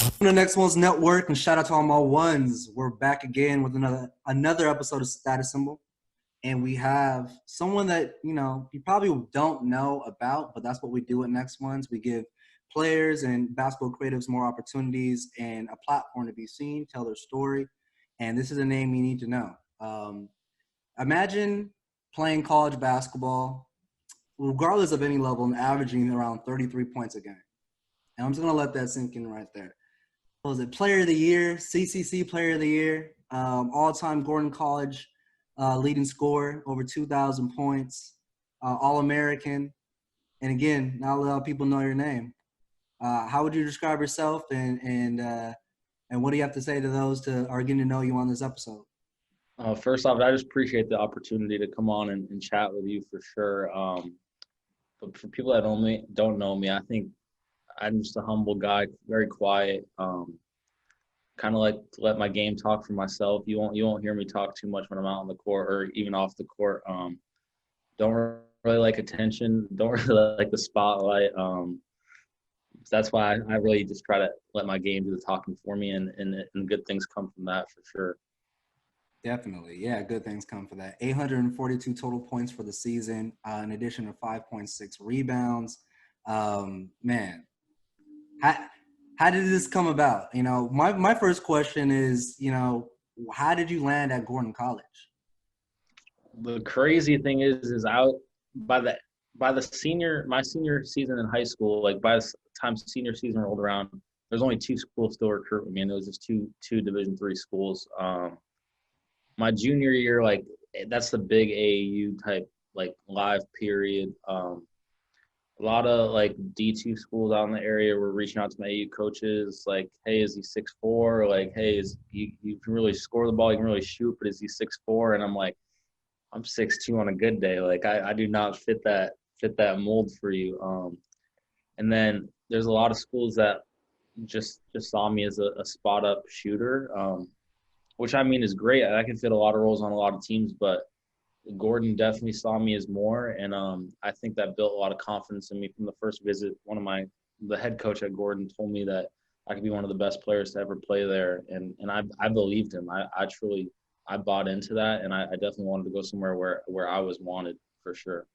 Welcome to Next One's Network, and shout out to all my ones. We're back again with another episode of Status Symbol, and we have someone that you probably don't know about, but that's what we do at Next Ones. We give players and basketball creatives more opportunities and a platform to be seen, tell their story, and this is a name you need to know. Imagine playing college basketball, regardless of any level, and averaging around 33 points a game. And I'm just gonna let that sink in right there. Was it Player of the Year, CCC Player of the Year, all-time Gordon College leading scorer, over 2,000 points, All-American, and again, not a lot of people know your name. How would you describe yourself, and what do you have to say to those that are getting to know you on this episode? First off, I just appreciate the opportunity to come on and chat with you for sure. But for people that don't know me, I think I'm just a humble guy, very quiet. Kind of like to let my game talk for myself. You won't hear me talk too much when I'm out on the court or even off the court. Don't really like attention. Don't really like the spotlight. That's why I really just try to let my game do the talking for me, and good things come from that for sure. Definitely. Yeah, good things come for that. 842 total points for the season, in addition to 5.6 rebounds. Man, how did this come about? My first question is, how did you land at Gordon College? The crazy thing is out by the my senior season in high school, like by the time senior season rolled around, there's only two schools still recruiting me, and it was just two Division III schools. My junior year, like that's the big AAU type like live period. A lot of like D2 schools out in the area were reaching out to my AAU coaches, like, hey, is he 6'4"? Like, hey, you can really score the ball, you can really shoot, but is he 6'4"? And I'm like, I'm 6'2" on a good day. Like I do not fit that mold for you. And then there's a lot of schools that just saw me as a spot up shooter. Which I mean is great. I can fit a lot of roles on a lot of teams, but Gordon definitely saw me as more, and I think that built a lot of confidence in me from the first visit. The head coach at Gordon told me that I could be one of the best players to ever play there, and I believed him. I bought into that, and I definitely wanted to go somewhere where I was wanted for sure.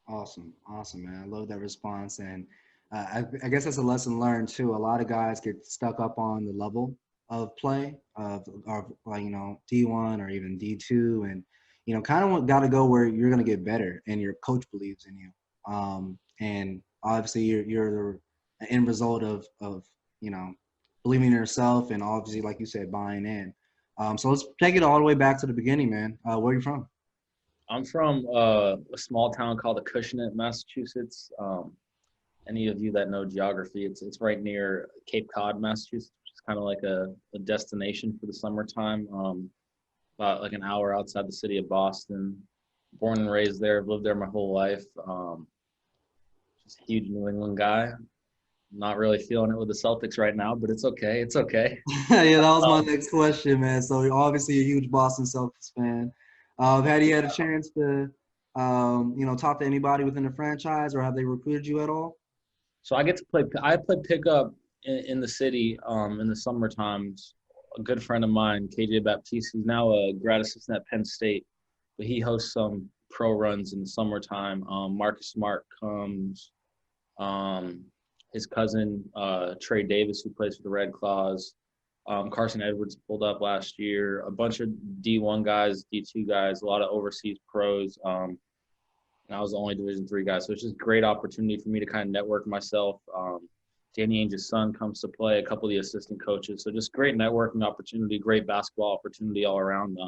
Awesome, man. I love that response, and I guess that's a lesson learned too. A lot of guys get stuck up on the level of play of like D1 or even D2, and kind of got to go where you're going to get better and your coach believes in you. And obviously you're the end result of believing in yourself, and obviously, like you said, buying in. So let's take it all the way back to the beginning, man. Where are you from? I'm from a small town called Acushnet, Massachusetts. Any of you that know geography, it's right near Cape Cod, Massachusetts, which is kind of like a destination for the summertime. About like an hour outside the city of Boston. Born and raised there, I've lived there my whole life. Just a huge New England guy. Not really feeling it with the Celtics right now, but it's okay. It's okay. Yeah, that was my next question, man. So you're obviously a huge Boston Celtics fan. Have you had a chance to, talk to anybody within the franchise, or have they recruited you at all? So I get to play. I play pickup in the city in the summer times. A good friend of mine, KJ Baptiste, he's now a grad assistant at Penn State, but he hosts some pro runs in the summertime. Marcus Smart comes. His cousin, Trey Davis, who plays for the Red Claws. Carson Edwards pulled up last year. A bunch of D1 guys, D2 guys, a lot of overseas pros. And I was the only Division III guy. So it's just a great opportunity for me to kind of network myself. Danny Ainge's son comes to play, a couple of the assistant coaches. So just great networking opportunity, great basketball opportunity all around.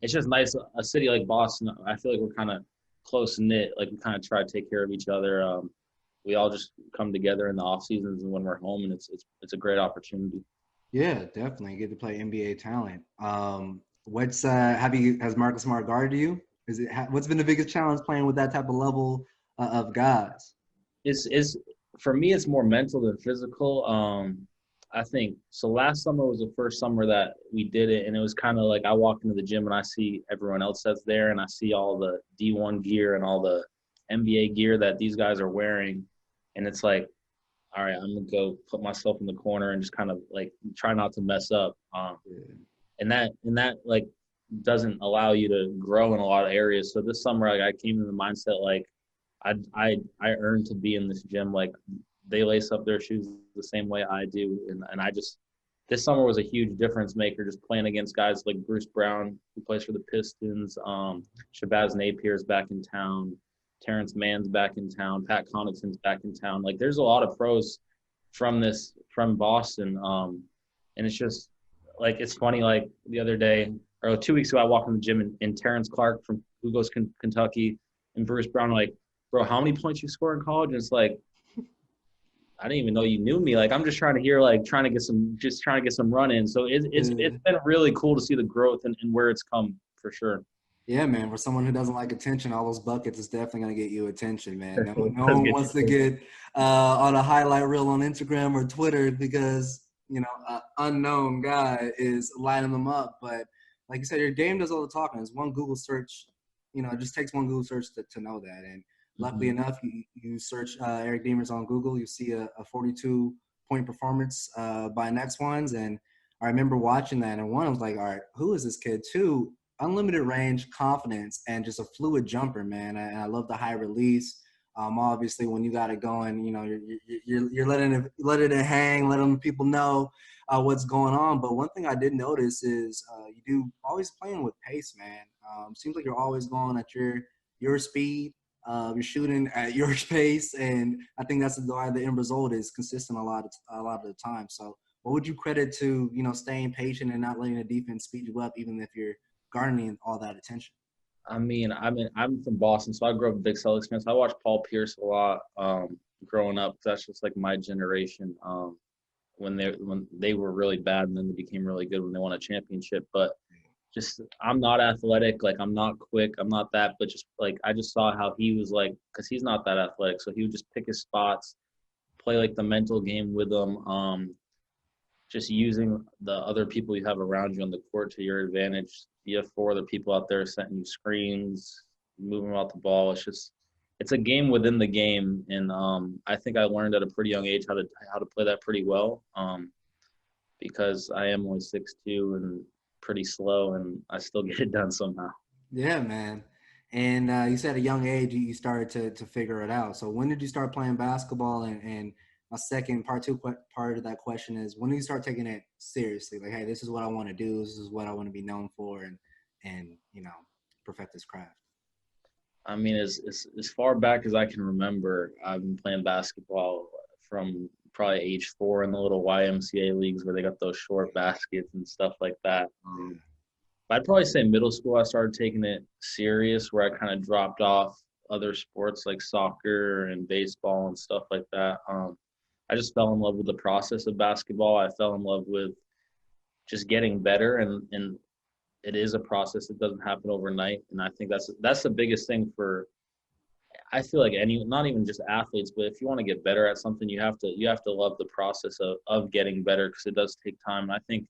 It's just nice. A city like Boston, I feel like we're kind of close-knit. Like we kind of try to take care of each other. We all just come together in the off seasons and when we're home, and it's a great opportunity. Yeah, definitely get to play NBA talent. Has Marcus Smart guarded you? What's been the biggest challenge playing with that type of level of guys? Is for me, it's more mental than physical. I think so. Last summer was the first summer that we did it, and it was kind of like I walk into the gym and I see everyone else that's there, and I see all the D1 gear and all the NBA gear that these guys are wearing, and it's like all right, I'm gonna go put myself in the corner and just kind of like try not to mess up. Yeah. And that like doesn't allow you to grow in a lot of areas. So this summer, like I came in the mindset like I earned to be in this gym. Like they lace up their shoes the same way I do, and I just this summer was a huge difference maker. Just playing against guys like Bruce Brown, who plays for the Pistons, Shabazz Napier's back in town, Terrence Mann's back in town, Pat Connaughton's back in town. Like there's a lot of pros from Boston, and it's just like it's funny. Like the other day or 2 weeks ago, I walked in the gym and Terrence Clark from who goes Kentucky and Bruce Brown like, bro, how many points you score in college? And it's like, I didn't even know you knew me. Like, I'm just trying to hear, like, trying to get some run in. So it's Yeah. been really cool to see the growth and where it's come for sure. Yeah, man. For someone who doesn't like attention, all those buckets is definitely gonna get you attention, man. No Let's one get wants to get on a highlight reel on Instagram or Twitter because an unknown guy is lining them up. But like you said, your game does all the talking. It's one Google search. It just takes one Google search to know that. And luckily Mhm. enough, you search Eric Demers on Google, you see a 42-point performance by next ones. And I remember watching that, and one, I was like, all right, who is this kid? Two, unlimited range, confidence, and just a fluid jumper, man. And I love the high release. Obviously, when you got it going, you're letting it hang, letting people know what's going on. But one thing I did notice is you do always playing with pace, man. Seems like you're always going at your speed. You're shooting at your pace, and I think that's why the end result is consistent a lot of the time. So, what would you credit to staying patient and not letting the defense speed you up, even if you're garnering all that attention? I'm from Boston, so I grew up a big Celtics fan. So I watched Paul Pierce a lot growing up. That's just like my generation. When they were really bad, and then they became really good when they won a championship. But just I'm not athletic, like I'm not quick, I'm not that, but just like I just saw how he was like, because he's not that athletic, so he would just pick his spots, play like the mental game with them, just using the other people you have around you on the court to your advantage. You have four other people out there setting you screens, moving out the ball. It's a game within the game, and I think I learned at a pretty young age how to play that pretty well. Because I am only 6'2" and pretty slow, and I still get it done somehow. Yeah, man. And you said at a young age you started to figure it out. So when did you start playing basketball? And my second part of that question is, when did you start taking it seriously? Like, hey, this is what I want to do. This is what I want to be known for, and perfect this craft. I mean, as far back as I can remember, I've been playing basketball from probably age 4 in the little YMCA leagues where they got those short baskets and stuff like that. I'd probably say middle school I started taking it serious, where I kind of dropped off other sports like soccer and baseball and stuff like that. I just fell in love with the process of basketball. I fell in love with just getting better, and it is a process. It doesn't happen overnight, and I think that's the biggest thing for. I feel like not even just athletes, but if you want to get better at something, you have to love the process of getting better, because it does take time. And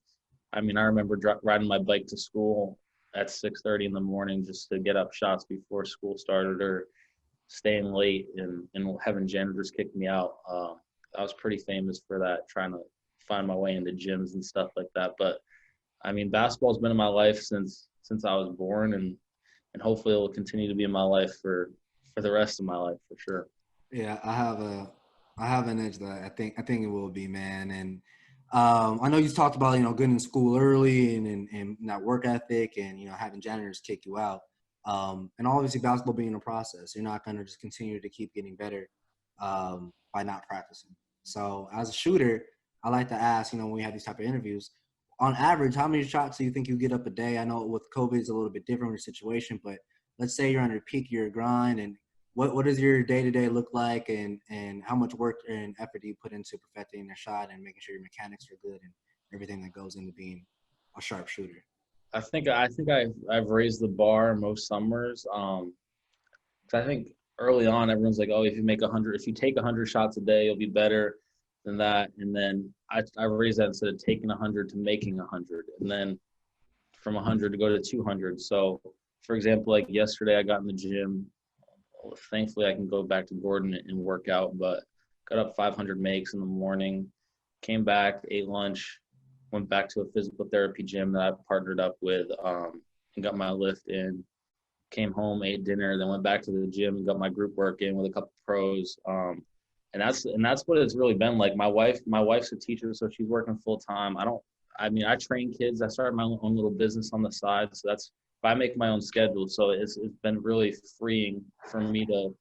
I mean, I remember riding my bike to school at 6:30 in the morning just to get up shots before school started, or staying late and having janitors kick me out. I was pretty famous for that, trying to find my way into gyms and stuff like that. But I mean, basketball's been in my life since I was born, and hopefully it will continue to be in my life for the rest of my life for sure. Yeah, I have an edge that I think it will be, man. And I know you talked about good in school early and that work ethic and having janitors kick you out. And obviously basketball being a process, you're not going to just continue to keep getting better by not practicing. So as a shooter, I like to ask, when we have these type of interviews, on average, how many shots do you think you get up a day? I know with COVID it's a little bit different situation, but let's say you're on your peak of your grind, and what does your day-to-day look like, and how much work and effort do you put into perfecting your shot and making sure your mechanics are good and everything that goes into being a sharp shooter? I think I've raised the bar most summers. 'Cause I think early on everyone's like, oh, if you take 100 shots a day, you'll be better than that. And then I raised that instead of taking 100 to making 100, and then from 100 to go to 200. So, for example, like yesterday, I got in the gym. Thankfully, I can go back to Gordon and work out, but got up 500 makes in the morning, came back, ate lunch, went back to a physical therapy gym that I partnered up with, and got my lift in. Came home, ate dinner, then went back to the gym and got my group work in with a couple pros. And that's what it's really been like. My wife's a teacher, so she's working full time. I train kids. I started my own little business on the side, so I make my own schedule. So it's been really freeing for me to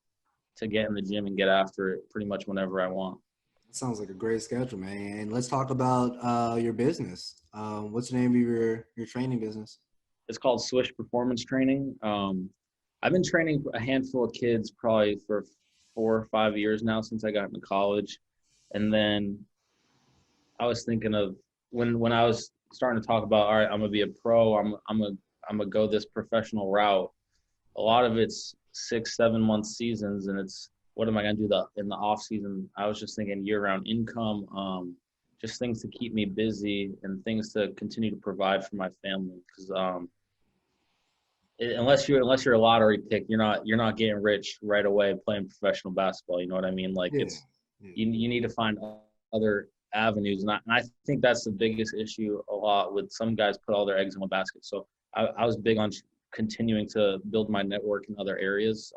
get in the gym and get after it pretty much whenever I want. That sounds like a great schedule, man. And let's talk about your business. What's the name of your training business? It's called SWISH Performance Training. I've been training a handful of kids probably for 4 or 5 years now since I got into college. And then I was thinking of when I was starting to talk about, all right, I'm gonna be a pro. I'm gonna go this professional route. A lot of it's 6-7 month seasons, and it's what am I gonna do in the off season? I was just thinking year-round income, just things to keep me busy and things to continue to provide for my family. Because unless you're a lottery pick, you're not getting rich right away playing professional basketball. You know what I mean? Like you need to find other avenues, and I think that's the biggest issue a lot with some guys put all their eggs in one basket. So I was big on continuing to build my network in other areas.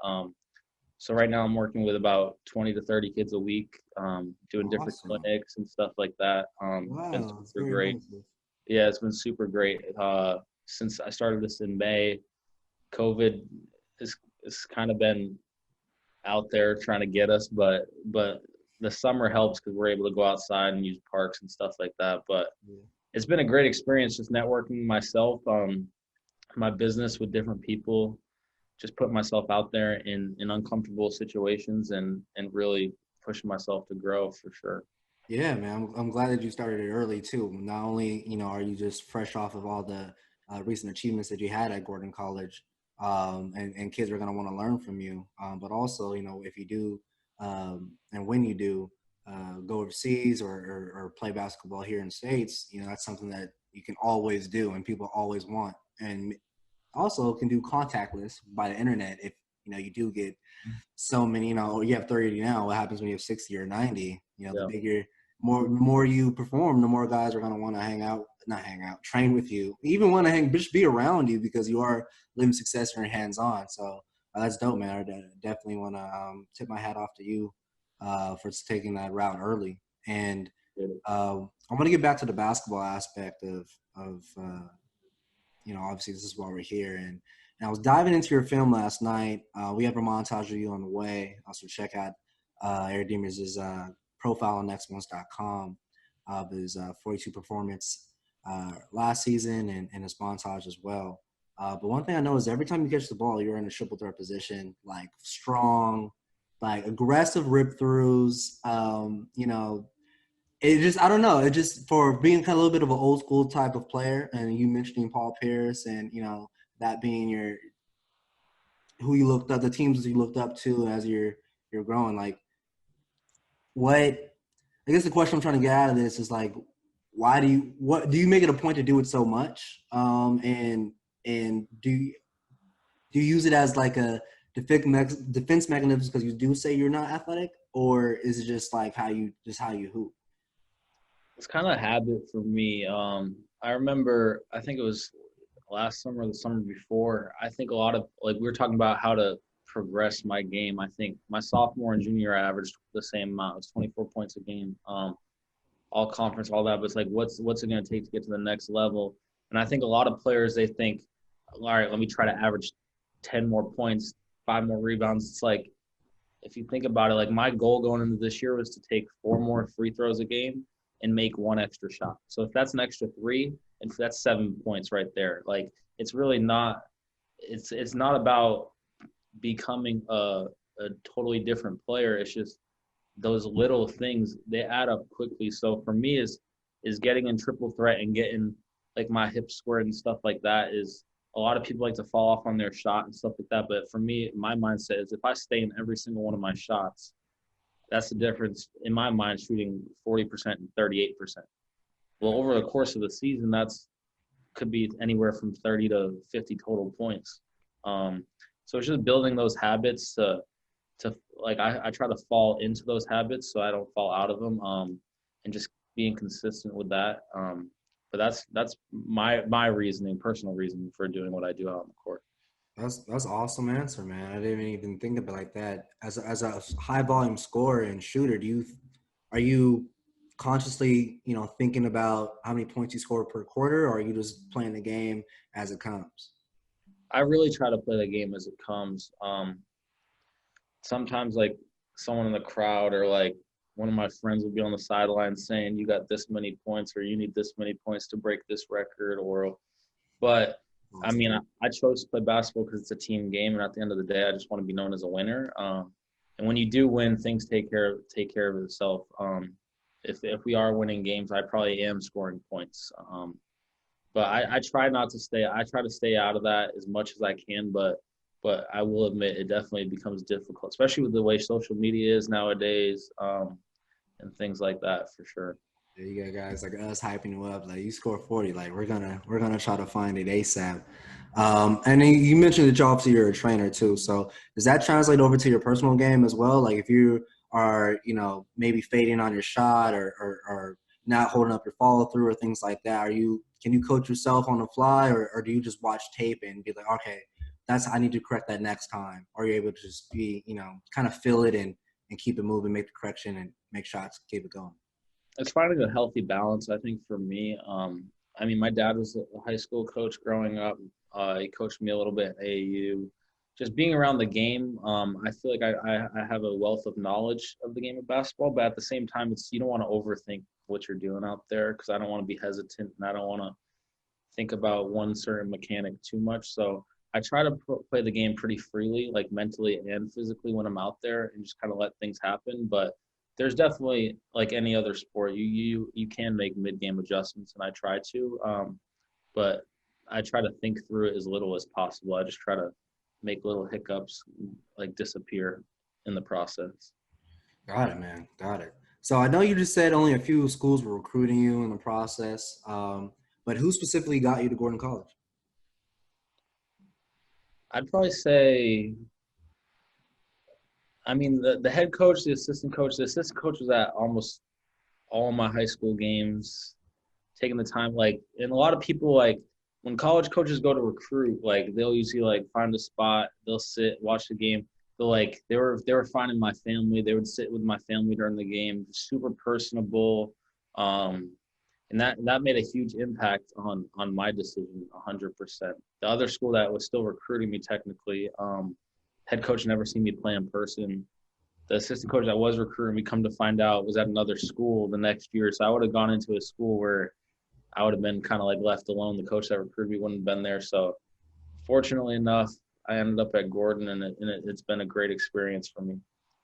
So right now I'm working with about 20 to 30 kids a week, doing different clinics and stuff like that. Been super great. Impressive. Yeah, it's been super great. Since I started this in May, COVID has kind of been out there trying to get us, but the summer helps because we're able to go outside and use parks and stuff like that. But it's been a great experience just networking myself, my business with different people, just putting myself out there in uncomfortable situations and really pushing myself to grow for sure. Yeah, man. I'm glad that you started it early too. Not only, are you just fresh off of all the recent achievements that you had at Gordon College, and kids are going to want to learn from you. But also, if you do, and when you do go overseas or play basketball here in the States, that's something that you can always do and people always want. And also can do contactless by the internet if, you do get so many, you have 30 now. What happens when you have 60 or 90? The bigger, more you perform, the more guys are going to want to train with you, even want to just be around you because you are living success and you're hands-on. So that's dope, man. I definitely want to tip my hat off to you for taking that route early. And I want to get back to the basketball aspect of obviously this is why we're here. And I was diving into your film last night. We have a montage of you on the way. Also check out Eric Demers' profile on nextones.com of his 42 performance last season and his montage as well. But one thing I know is every time you catch the ball, you're in a triple threat position, like strong, like aggressive rip throughs. It just, I don't know. It just, for being kind of a little bit of an old school type of player, and you mentioning Paul Pierce and, that being who you looked up, the teams you looked up to as you're growing, like I guess the question I'm trying to get out of this is like, what do you make it a point to do it so much? And do you use it as like a defense mechanism because you do say you're not athletic, or is it just like how you hoop? It's kind of a habit for me. I remember, I think it was last summer or the summer before, I think a lot of, like, we were talking about how to progress my game. I think my sophomore and junior year I averaged the same amount. It was 24 points a game, all conference, all that. But it's like, what's it going to take to get to the next level? And I think a lot of players, they think, all right, let me try to average 10 more points, 5 more rebounds. It's like, if you think about it, like my goal going into this year was to take 4 more free throws a game and make 1 extra shot. So if that's an extra 3, and that's 7 points right there. Like, it's really not, it's not about becoming a totally different player. It's just those little things, they add up quickly. So for me is getting in triple threat and getting like my hips squared and stuff like that. Is a lot of people like to fall off on their shot and stuff like that. But for me, my mindset is if I stay in every single one of my shots, that's the difference in my mind, shooting 40% and 38%. Well, over the course of the season, could be anywhere from 30 to 50 total points. So it's just building those habits to like I try to fall into those habits so I don't fall out of them. And just being consistent with that. But that's my reasoning, personal reasoning for doing what I do out on the court. That's awesome answer, man. I didn't even think of it like that. As a high volume scorer and shooter, are you consciously, thinking about how many points you score per quarter, or are you just playing the game as it comes? I really try to play the game as it comes. Sometimes like someone in the crowd or like one of my friends will be on the sideline saying you got this many points or you need this many points to break this record, but I mean I chose to play basketball because it's a team game, and at the end of the day I just want to be known as a winner. And when you do win, things take care of itself. If we are winning games, I probably am scoring points. But I try not to stay. I try to stay out of that as much as I can. But I will admit it definitely becomes difficult, especially with the way social media is nowadays, and things like that for sure. There you go, guys like us hyping you up. Like, you score 40, like we're gonna try to find it ASAP. And then you mentioned that obviously you're a trainer too. So does that translate over to your personal game as well? Like if you are, maybe fading on your shot or not holding up your follow through or things like that, can you coach yourself on the fly, or do you just watch tape and be like, okay, I need to correct that next time? Or you're able to just be, kind of feel it and keep it moving, make the correction and make shots, keep it going? It's finding a healthy balance, I think, for me. I mean, my dad was a high school coach growing up. He coached me a little bit at AAU. Just being around the game, I feel like I have a wealth of knowledge of the game of basketball, but at the same time, you don't want to overthink what you're doing out there, because I don't want to be hesitant and I don't want to think about one certain mechanic too much. So I try to play the game pretty freely, like mentally and physically when I'm out there, and just kind of let things happen. But there's definitely, like any other sport, you can make mid-game adjustments, and I try to. But I try to think through it as little as possible. I just try to make little hiccups like disappear in the process. Got it, man. Got it. So I know you just said only a few schools were recruiting you in the process, but who specifically got you to Gordon College? I'd probably say, I mean, the head coach, the assistant coach. The assistant coach was at almost all my high school games, taking the time. Like, and a lot of people, like, when college coaches go to recruit, like, they'll usually like find a spot, they'll sit, watch the game. But like, they were finding my family. They would sit with my family during the game, super personable. And that made a huge impact on my decision, 100%. The other school that was still recruiting me technically, head coach never seen me play in person. The assistant coach that was recruiting me, come to find out, was at another school the next year. So I would have gone into a school where I would have been kind of like left alone. The coach that recruited me wouldn't have been there. So fortunately enough, I ended up at Gordon, and it's been a great experience for me.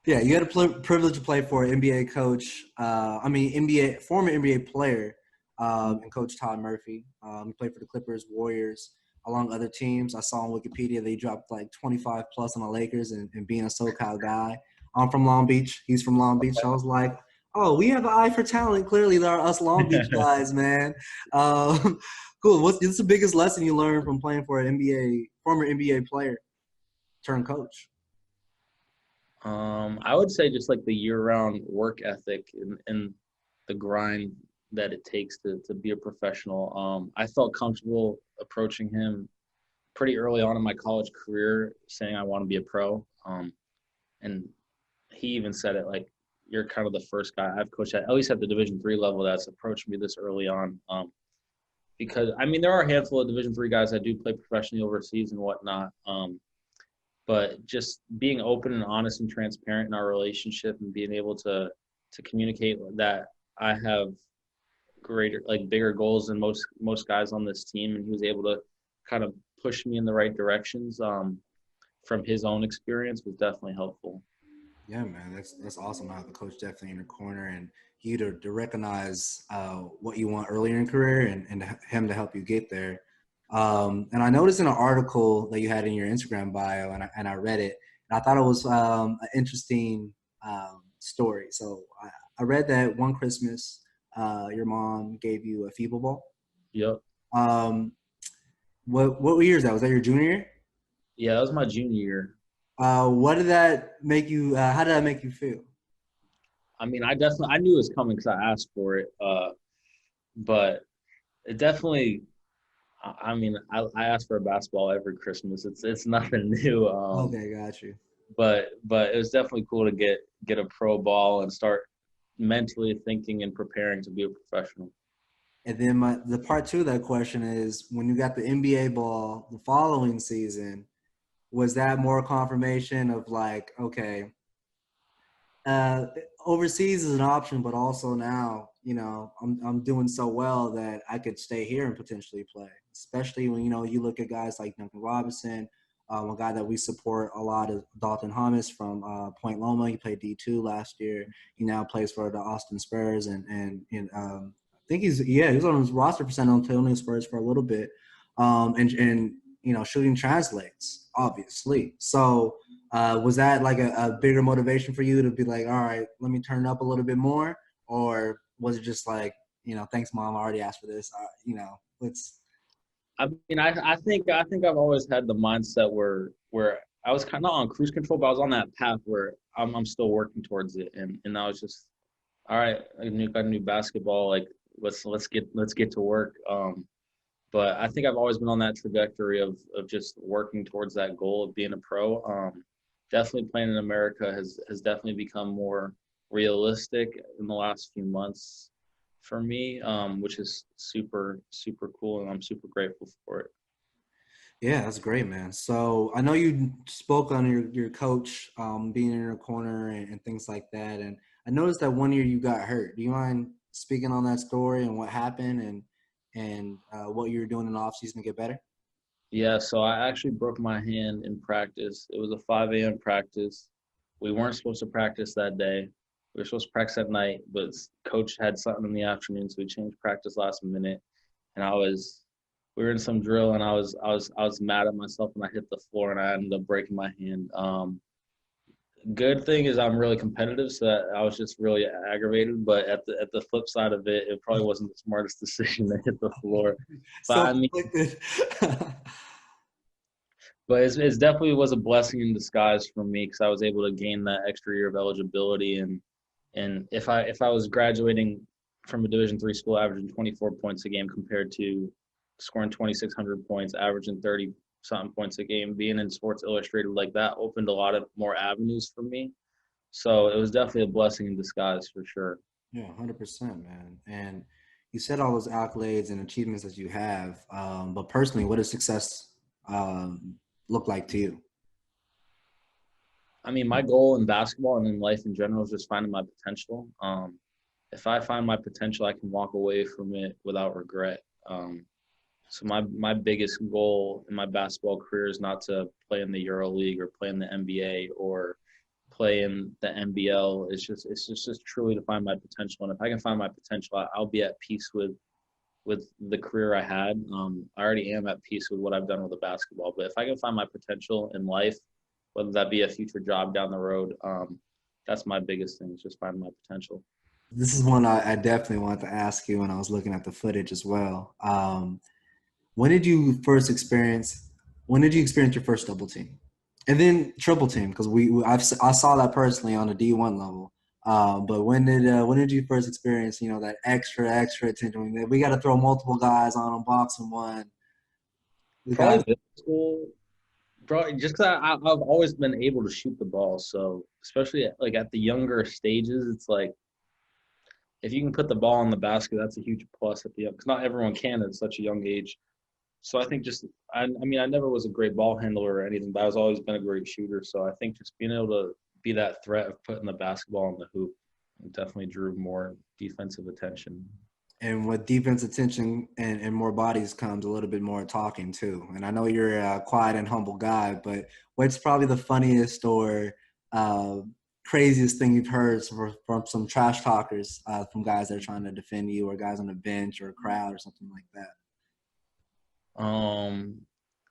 Yeah, you had a privilege to play for an NBA coach. Former NBA player, and Coach Todd Murphy. He played for the Clippers, Warriors, along other teams. I saw on Wikipedia they dropped like 25 plus on the Lakers, and being a SoCal guy. I'm from Long Beach. He's from Long Beach. I was like, oh, we have an eye for talent. Clearly, there are us Long Beach guys, man. Cool. What's the biggest lesson you learned from playing for an former NBA player turned coach? I would say just like the year-round work ethic and the grind that it takes to be a professional. I felt comfortable approaching him pretty early on in my college career, saying I want to be a pro. And he even said it, like, you're kind of the first guy I've coached at least at the Division III level that's approached me this early on. Because I mean, there are a handful of Division III guys that do play professionally overseas and whatnot. But just being open and honest and transparent in our relationship, and being able to communicate that I have bigger goals than most guys on this team, and he was able to kind of push me in the right directions from his own experience, was definitely helpful. Yeah, man, that's awesome to have the coach definitely in your corner, and you to recognize what you want earlier in your career, and him to help you get there. And I noticed in an article that you had in your Instagram bio, and I read it, and I thought it was an interesting story. So I read that one Christmas, your mom gave you a FIBA ball. Yep. What year is that? Was that your junior year? Yeah, that was my junior year. What did that make you? How did that make you feel? I mean, I knew it was coming because I asked for it. But it definitely. I mean, I ask for a basketball every Christmas. It's nothing new. Okay, got you. But it was definitely cool to get a pro ball and start mentally thinking and preparing to be a professional. And then the part two of that question is when you got the NBA ball the following season, was that more confirmation of like, okay, uh, overseas is an option, but also now, I'm doing so well that I could stay here and potentially play. Especially when you look at guys like Duncan Robinson, a guy that we support a lot is Dalton Thomas from Point Loma. He played D2 last year. He now plays for the Austin Spurs, and I think he's on his roster for San Antonio Spurs for a little bit, and shooting translates obviously. So was that like a bigger motivation for you to be like, all right, let me turn up a little bit more? Or was it just like, thanks, mom, I already asked for this. Let's. I mean, I think I've always had the mindset where I was kind of on cruise control, but I was on that path where I'm still working towards it, and I was just all right. I got a new basketball. Like let's get to work. But I think I've always been on that trajectory of just working towards that goal of being a pro. Definitely playing in America has definitely become more realistic in the last few months for me, which is super, super cool, and I'm super grateful for it. Yeah, that's great, man. So I know you spoke on your coach being in your corner and things like that. And I noticed that one year you got hurt. Do you mind speaking on that story and what happened and what you were doing in the offseason to get better? Yeah, so I actually broke my hand in practice. It was a 5 a.m. practice. We weren't supposed to practice that day. We were supposed to practice at night, but coach had something in the afternoon, so we changed practice last minute. And we were in some drill, and I was mad at myself, and I hit the floor, and I ended up breaking my hand. Good thing is I'm really competitive, so that I was just really aggravated. But at the flip side of it, it probably wasn't the smartest decision to hit the floor. But I mean, Self-inflicted. but it's definitely was a blessing in disguise for me because I was able to gain that extra year of eligibility, and if I was graduating from a Division III school averaging 24 points a game compared to scoring 2,600 points, averaging 30 something points a game, being in Sports Illustrated like that opened a lot of more avenues for me. So it was definitely a blessing in disguise for sure. Yeah, 100%, man. And you said all those accolades and achievements that you have, but personally, what does success um, look like to you? I mean, my goal in basketball and in life in general is just finding my potential. If I find my potential, I can walk away from it without regret. So my biggest goal in my basketball career is not to play in the Euro League or play in the NBA or play in the NBL. It's just truly to find my potential. And if I can find my potential, I'll be at peace with the career I had. I already am at peace with what I've done with the basketball. But if I can find my potential in life, whether that be a future job down the road, that's my biggest thing is just finding my potential. This is one I definitely wanted to ask you when I was looking at the footage as well. When did you first experience? When did you experience your first double team, and then triple team? Because I saw that personally on a D1 level. But when did you first experience that extra attention? We got to throw multiple guys on them, box and one. The Probably guys. middle school. Probably just because I've always been able to shoot the ball. So especially like at the younger stages, it's like if you can put the ball in the basket, that's a huge plus at the because not everyone can at such a young age. So I think just I mean I never was a great ball handler or anything, but I was always been a great shooter. So I think just being able to be that threat of putting the basketball in the hoop definitely drew more defensive attention. And with defense attention and more bodies comes a little bit more talking too. And I know you're a quiet and humble guy, but what's probably the funniest or uh, craziest thing you've heard from some trash talkers, from guys that are trying to defend you or guys on the bench or a crowd or something like that? Um,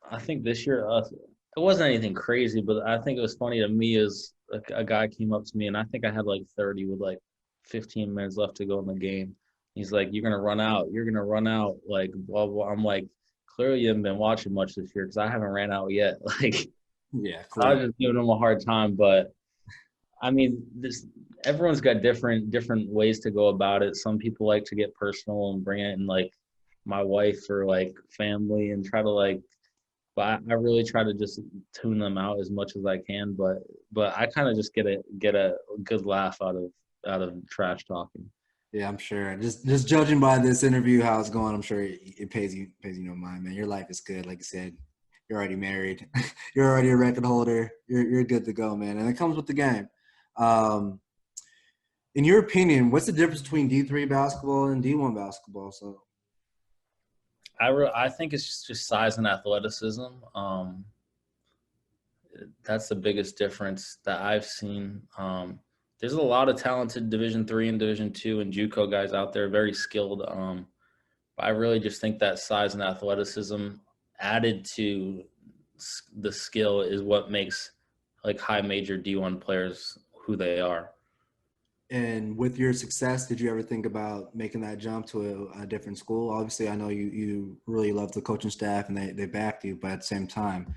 I think this year it wasn't anything crazy, but I think it was funny to me is a guy came up to me and I think I had like 30 with like 15 minutes left to go in the game. He's like, "You're gonna run out. You're gonna run out." Like, blah blah. I'm like, clearly you haven't been watching much this year because I haven't ran out yet. Like, Yeah, So I clear. was just giving him a hard time, but I mean, this everyone's got different ways to go about it. Some people like to get personal and bring it in like my wife or like family and try to like, but I really try to just tune them out as much as I can. But I kind of just get a good laugh out of trash talking. Yeah, I'm sure. Just judging by this interview, how it's going, I'm sure it pays you no mind, man. Your life is good, like you said. You're already married. You're already a record holder. You're good to go, man. And it comes with the game. Um, in your opinion, what's the difference between D3 basketball and D1 basketball? So I think it's just size and athleticism. That's the biggest difference that I've seen. There's a lot of talented Division III and Division II and JUCO guys out there, very skilled. But I really just think that size and athleticism added to the skill is what makes like high major D1 players who they are. and with your success, did you ever think about making that jump to a different school? Obviously, I know you really love the coaching staff and they backed you, but at the same time,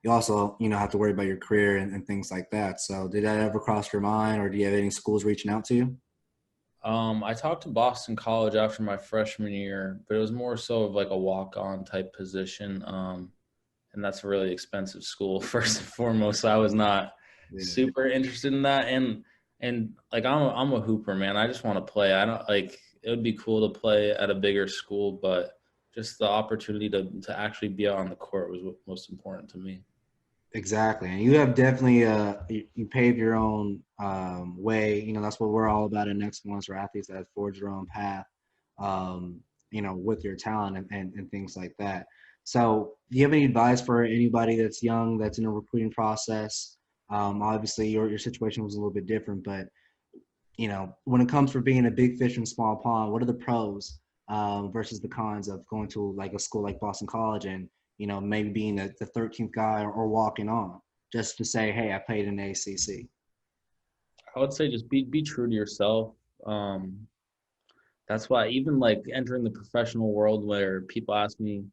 you also, have to worry about your career and things like that. So did that ever cross your mind, or do you have any schools reaching out to you? I talked to Boston College after my freshman year, but it was more so of like a walk-on type position. And that's a really expensive school first and foremost. So I was not Yeah, super interested in that. And like I'm a hooper, man. I just want to play. I don't like it would be cool to play at a bigger school, but just the opportunity to actually be out on the court was what most important to me. exactly. And you have definitely you paved your own way. That's what we're all about in Excellence, for athletes that forge their own path. Um, with your talent and things like that. So, do you have any advice for anybody that's young, that's in a recruiting process? Obviously, your situation was a little bit different, but when it comes for being a big fish in a small pond, what are the pros versus the cons of going to like a school like Boston College and maybe being the 13th guy or walking on just to say, hey, I played in the ACC. I would say just be true to yourself. That's why even like entering the professional world where people ask me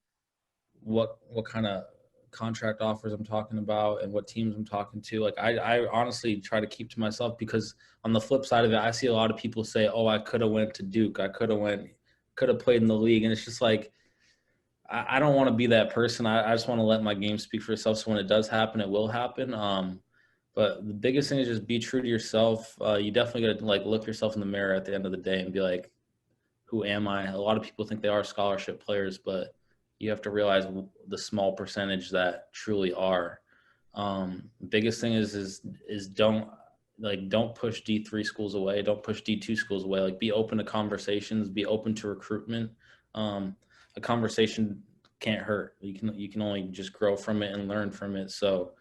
what kind of contract offers I'm talking about and what teams I'm talking to. Like I honestly try to keep to myself because on the flip side of it, I see a lot of people say, "Oh, I could have went to Duke. I could have played in the league," and it's just like I don't want to be that person. I just want to let my game speak for itself. So when it does happen, it will happen. But the biggest thing is just be true to yourself. You definitely got to like look yourself in the mirror at the end of the day and be like, who am I? A lot of people think they are scholarship players, but you have to realize the small percentage that truly are. Biggest thing is don't push D3 schools away. Don't push D2 schools away. Like be open to conversations. Be open to recruitment. A conversation can't hurt. You can only just grow from it and learn from it. So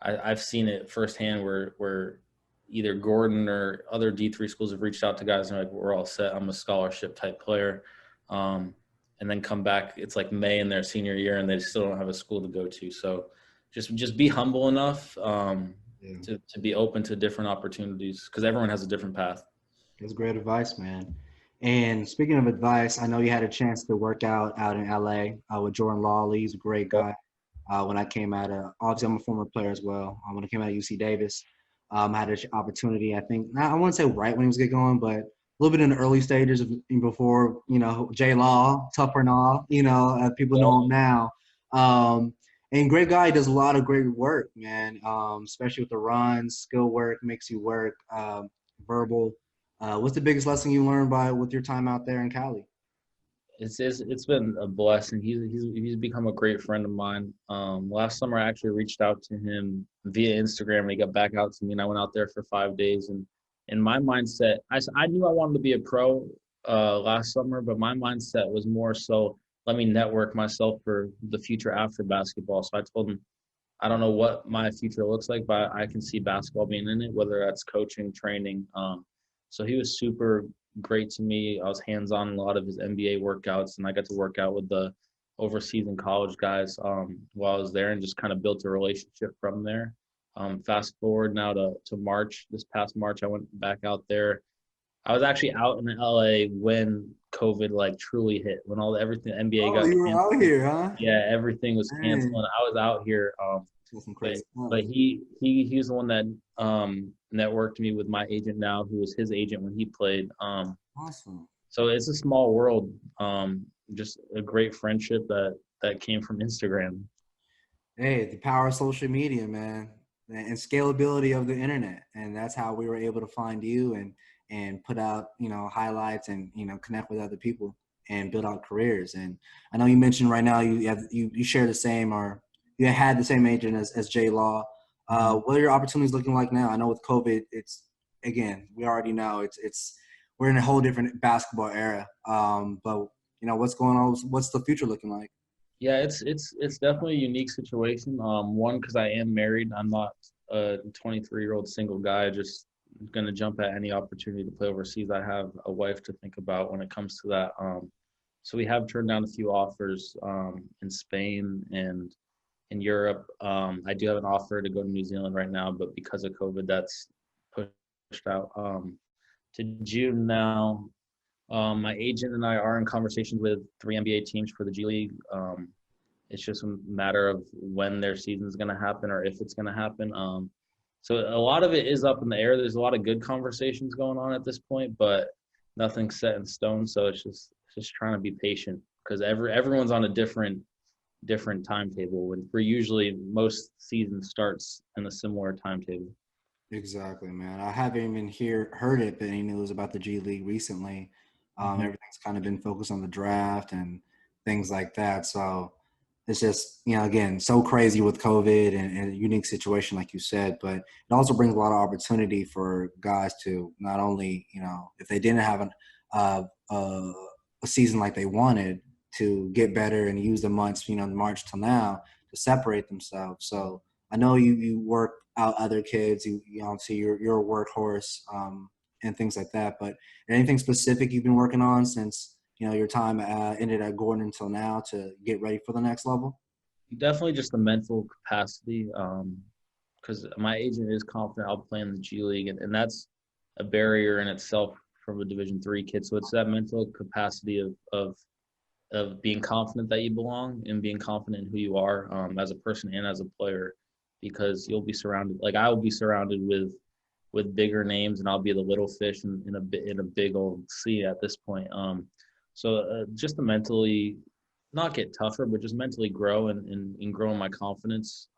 I've seen it firsthand where either Gordon or other D3 schools have reached out to guys and they're like, we're all set. I'm a scholarship type player. And then come back. It's like May in their senior year and they still don't have a school to go to. So just be humble enough Yeah, to be open to different opportunities because everyone has a different path. that's great advice, man. And speaking of advice, I know you had a chance to work out in LA with Jordan Lawley. He's a great guy. When I came out of, obviously I'm a former player as well. When I came out of UC Davis, I had an opportunity, I think, I wouldn't say right when he was getting going, but a little bit in the early stages of before, J Law, Tougher and all, people know him now. And great guy, does a lot of great work, man, especially with the runs, skill work, makes you work, verbal. What's the biggest lesson you learned with your time out there in Cali? It's been a blessing. He's become a great friend of mine. Last summer I actually reached out to him via Instagram and he got back out to me and I went out there for 5 days and in my mindset I knew I wanted to be a pro last summer, but my mindset was more so let me network myself for the future after basketball. So I told him I don't know what my future looks like, but I can see basketball being in it, whether that's coaching, training. So he was super great to me. I was hands-on in a lot of his NBA workouts, and I got to work out with the overseas and college guys while I was there and just kind of built a relationship from there. Fast forward now to March. This past March, I went back out there. I was actually out in LA when COVID like truly hit, when everything NBA Oh, got you were out canceled. here, huh? Yeah, everything was canceled. Dang. And I was out here. That's some but crazy stuff. but he's the one that networked me with my agent now, who was his agent when he played. Awesome. So it's a small world. Just a great friendship that came from Instagram. Hey, the power of social media, man, and scalability of the internet, and that's how we were able to find you and put out highlights and connect with other people and build out careers. And I know you mentioned right now you share the same or you had the same agent as J Law. What are your opportunities looking like now? I know with COVID, it's again we already know it's we're in a whole different basketball era. But what's going on? What's the future looking like? Yeah, it's definitely a unique situation. One, because I am married. I'm not a 23-year-old single guy just gonna jump at any opportunity to play overseas. I have a wife to think about when it comes to that. So we have turned down a few offers in Spain and in Europe. I do have an offer to go to New Zealand right now, but because of COVID, that's pushed out to June now. My agent and I are in conversations with 3 NBA teams for the G League. It's just a matter of when their season is going to happen or if it's going to happen. So a lot of it is up in the air. There's a lot of good conversations going on at this point, but nothing's set in stone. So it's just trying to be patient because everyone's on a different timetable. When we're usually most season starts in a similar timetable. Exactly, man. I haven't even heard it, but any news about the G League recently. Everything's kind of been focused on the draft and things like that. So it's just, again, so crazy with COVID and a unique situation, like you said, but it also brings a lot of opportunity for guys to not only, if they didn't have a season like they wanted, to get better and use the months, March till now to separate themselves. So I know you work out other kids, obviously you're a workhorse, and things like that, but anything specific you've been working on since your time ended at Gordon until now to get ready for the next level? Definitely just the mental capacity, because my agent is confident I'll play in the G League, and that's a barrier in itself from a Division III kid. So it's that mental capacity of being confident that you belong and being confident in who you are as a person and as a player, because you'll be surrounded, like I will be surrounded with bigger names, and I'll be the little fish in a big old sea at this point. So just to mentally not get tougher, but just mentally grow and grow in my confidence.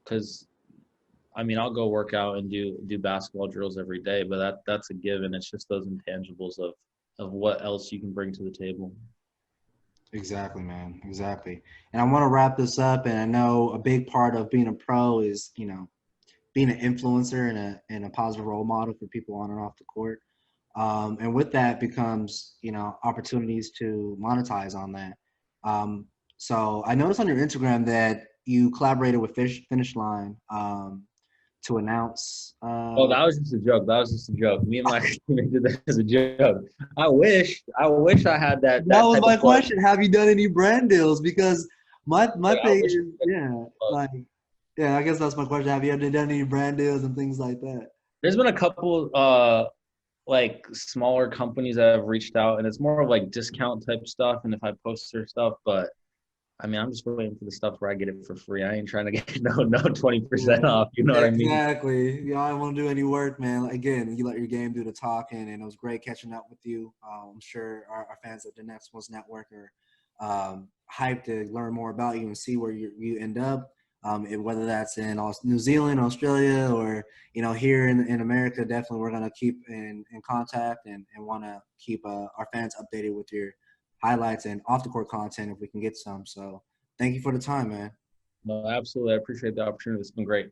Because I mean, I'll go work out and do basketball drills every day, but that's a given. It's just those intangibles of what else you can bring to the table. Exactly, man. Exactly. And I want to wrap this up. And I know a big part of being a pro is, being an influencer and a positive role model for people on and off the court. And with that becomes, opportunities to monetize on that. So I noticed on your Instagram that you collaborated with Finish Line to announce. Oh, that was just a joke. That was just a joke. Me and my teammate did that as a joke. I wish I had That that was type my of plug. question. Have you done any brand deals? Because my Like, I thing wish is, I yeah, had. like, yeah, I guess that's my question. Have you ever done any brand deals and things like that? There's been a couple like smaller companies that have reached out, and it's more of like discount type stuff. And if I post their stuff, but I mean, I'm just waiting for the stuff where I get it for free. I ain't trying to get no 20% Yeah, off. You know what I mean? exactly. I don't want to do any work, man. Like, again, you let your game do the talking, and it was great catching up with you. I'm sure our fans at the Next One's Network are hyped to learn more about you and see where you end up. Whether that's in New Zealand, Australia, or here in America, definitely we're gonna keep in contact and want to keep our fans updated with your highlights and off the court content if we can get some. So thank you for the time, man. No, absolutely. I appreciate the opportunity. It's been great.